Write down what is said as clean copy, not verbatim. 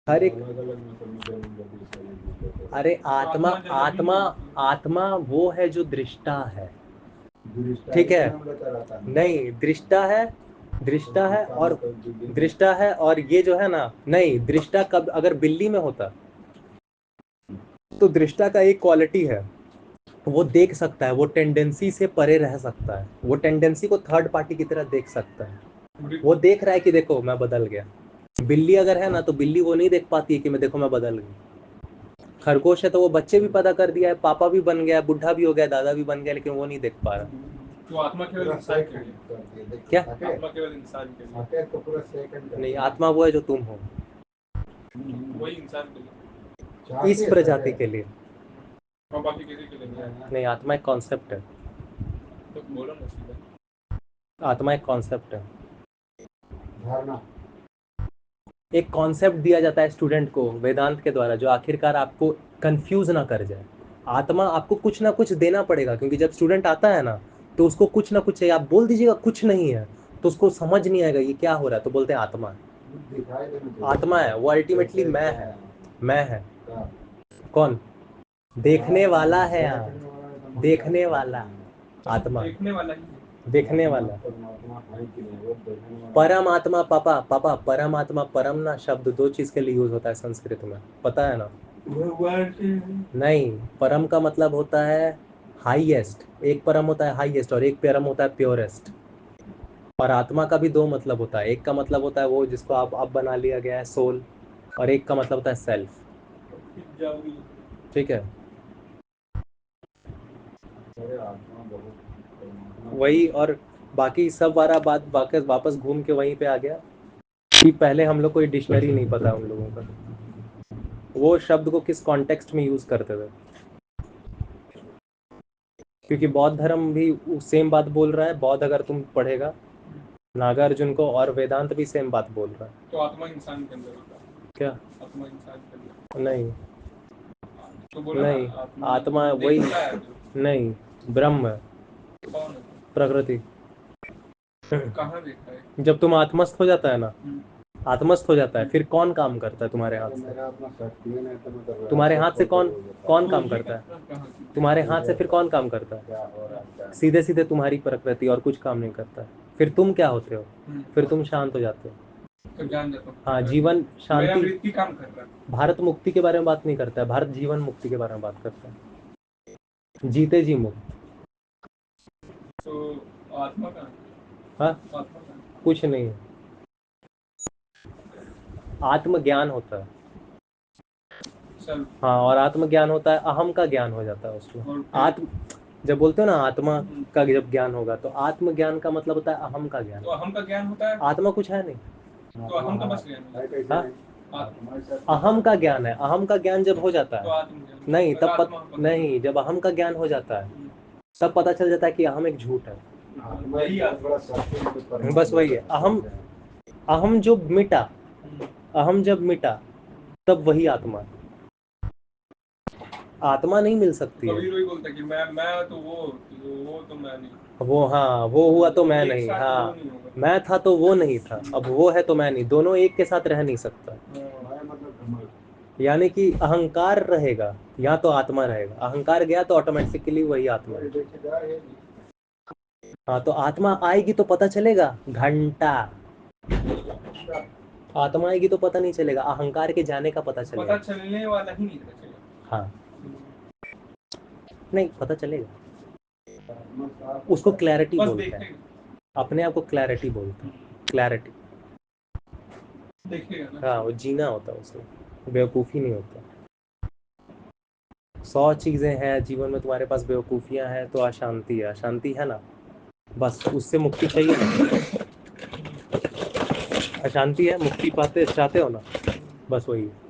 हर एक, अलग अलग मतलब में अरे आत्मा, आत्मा, आत्मा वो है जो दृष्टा है, ठीक है? नहीं, दृष्टा है, दृष्टा है और दृष्टा है, और ये जो है ना, नहीं, दृष्टा कब अगर बिल्ली में होता तो दृष्टा का एक क्वालिटी है, वो देख सकता है, वो टेंडेंसी से परे रह सकता है, वो टेंडेंसी को थर्ड पार्टी की तरह देख सकता है। वो देख रहा है कि देखो मैं बदल गया। बिल्ली अगर है ना तो बिल्ली वो नहीं देख पाती है कि मैं देखो मैं बदल गई। खरगोश है तो वो बच्चे भी पैदा कर दिया है, पापा भी बन गया, बुढ़ा भी हो गया, दादा भी बन गया, लेकिन वो नहीं देख पा रहा। तो आत्मा केवल इंसान के लिए, क्या? आत्मा केवल इंसान के लिए, नहीं, आत्मा वो है जो तुम हो, वही इंसान के लिए, इस प्रजाति के लिए। और बाकी किसी के लिए नहीं है। नहीं, आत्मा एक कॉन्सेप्ट है, तो बोलो ना सीधा, आत्मा एक कॉन्सेप्ट है, एक कॉन्सेप्ट दिया जाता है स्टूडेंट को वेदांत के द्वारा, जो आखिरकार आपको कंफ्यूज ना कर जाए। आत्मा आपको कुछ ना कुछ देना पड़ेगा, क्योंकि जब स्टूडेंट आता है ना तो उसको कुछ ना कुछ चाहिए। आप बोल दीजिएगा कुछ नहीं है तो उसको समझ नहीं आएगा ये क्या हो रहा है, तो बोलते हैं आत्मा है। आत्मा है वो अल्टीमेटली मैं है, मैं है। कौन? देखने वाला है यहाँ, देखने वाला आत्मा, देखने वाला ही है। देखने वाला परम आत्मा। पापा पापा, परम आत्मा, परम ना शब्द दो चीज के लिए यूज होता है संस्कृत में, पता है ना? नहीं, परम का मतलब होता है हाईएस्ट, एक परम होता है हाईएस्ट और एक परम होता है प्योरेस्ट। और आत्मा का भी दो मतलब होता है, एक का मतलब होता है वो जिसको आप अब बना लिया गया है सोल, और एक का मतलब होता है सेल्फ, ठीक है? वही, और बाकी सब वाला बात वापस घूम के वहीं पे आ गया कि पहले हम लोग को ये डिक्शनरी नहीं पता उन लोगों का, वो शब्द को किस कॉन्टेक्स्ट में यूज करते थे। क्योंकि बौद्ध धर्म भी सेम बात बोल रहा है, बौद्ध अगर तुम पढ़ेगा नागार्जुन को, और वेदांत भी सेम बात बोल रहा है। तो आत्मा इंसान के अंदर होता है क्या? आत्मा इंसान के अंदर नहीं, तो बोला नहीं, ना, आत्मा वही देखता है जो। नहीं, ब्रह्म है, कौन है? प्रकृति। कहाँ देखता है? जब तुम आत्मस्थ हो जाता है ना, आत्मस्थ हो जाता है, फिर कौन काम करता है तुम्हारे हाथ से? तुम्हारे हाथ से कौन कौन काम करता है? तुम्हारे हाथ से फिर कौन काम करता है? सीधे सीधे तुम्हारी प्रकृति, और कुछ काम नहीं करता है। फिर तुम क्या होते हो? फिर तुम शांत हो जाते हो। तो जान जाता हूँ। हाँ, जीवन मेरा शांति। वृत्ति काम कर रहा है। भारत मुक्ति के बारे में बात नहीं करता है, भारत जीवन मुक्ति के बारे में बात करता है, जीते जी मुक्त। तो आत्मा का, हाँ, आत्मा का कुछ नहीं है, आत्मज्ञान होता है। सेल्फ। हाँ, और आत्मज्ञान होता है, अहम का ज्ञान हो जाता है उसमें। आत्म, जब बोलते हो ना आत्मा का जब ज्ञान होगा, तो आत्मज्ञान का मतलब होता है अहम का ज्ञान। तो अहम का ज्ञान होता है, आत्मा कुछ है नहीं। तो अहम का बस ज्ञान है। हाँ, आत्मा अहम का ज्ञान है, अहम का ज्ञान जब हो जाता तो है, आत्मज्ञान नहीं तब आत्मा नहीं, जब अहम का ज्ञान हो जाता है तब पता चल जाता है कि अहम एक झूठ है। यही आत्मा। बस वही है, अहम, अहम जो मिटा, अहम जब मिटा तब वही आत्मा है। आत्मा नहीं मिल सकती है। कबीर वही बोलता है कि मैं तो वो तो मैं नहीं। वो, हाँ, वो हुआ तो मैं एक नहीं, साथ हाँ, वो नहीं होगा। मैं था तो वो नहीं था, अब वो है तो मैं नहीं, दोनों एक के साथ रह नहीं सकता। यानी कि अहंकार रहेगा या तो आत्मा रहेगा, अहंकार गया तो ऑटोमेटिकली वही आत्मा है। हाँ, तो आत्मा आएगी तो पता चलेगा, घंटा। आत्मा आएगी तो पता नहीं चलेगा, अहंकार के जाने का पता चलेगा। पता चलने वाला ही नहीं पता चलेगा। हाँ, नहीं पता चलेगा, उसको क्लैरिटी बस बोलते हैं, देखेगा, अपने आप को क्लैरिटी बोलते हैं, क्लैरिटी। देखेगा ना। हाँ, वो जीना होता है उसमें, बेवकूफ़ी नहीं होता। 100 चीज़ें हैं जीवन में तुम्हारे पास, बेवकूफ़ियाँ हैं तो अशांति है, अशांति है ना, बस उससे मुक्ति चाहिए ना, अशांति है, मुक्ति पाते चाहते हो ना, बस वही है।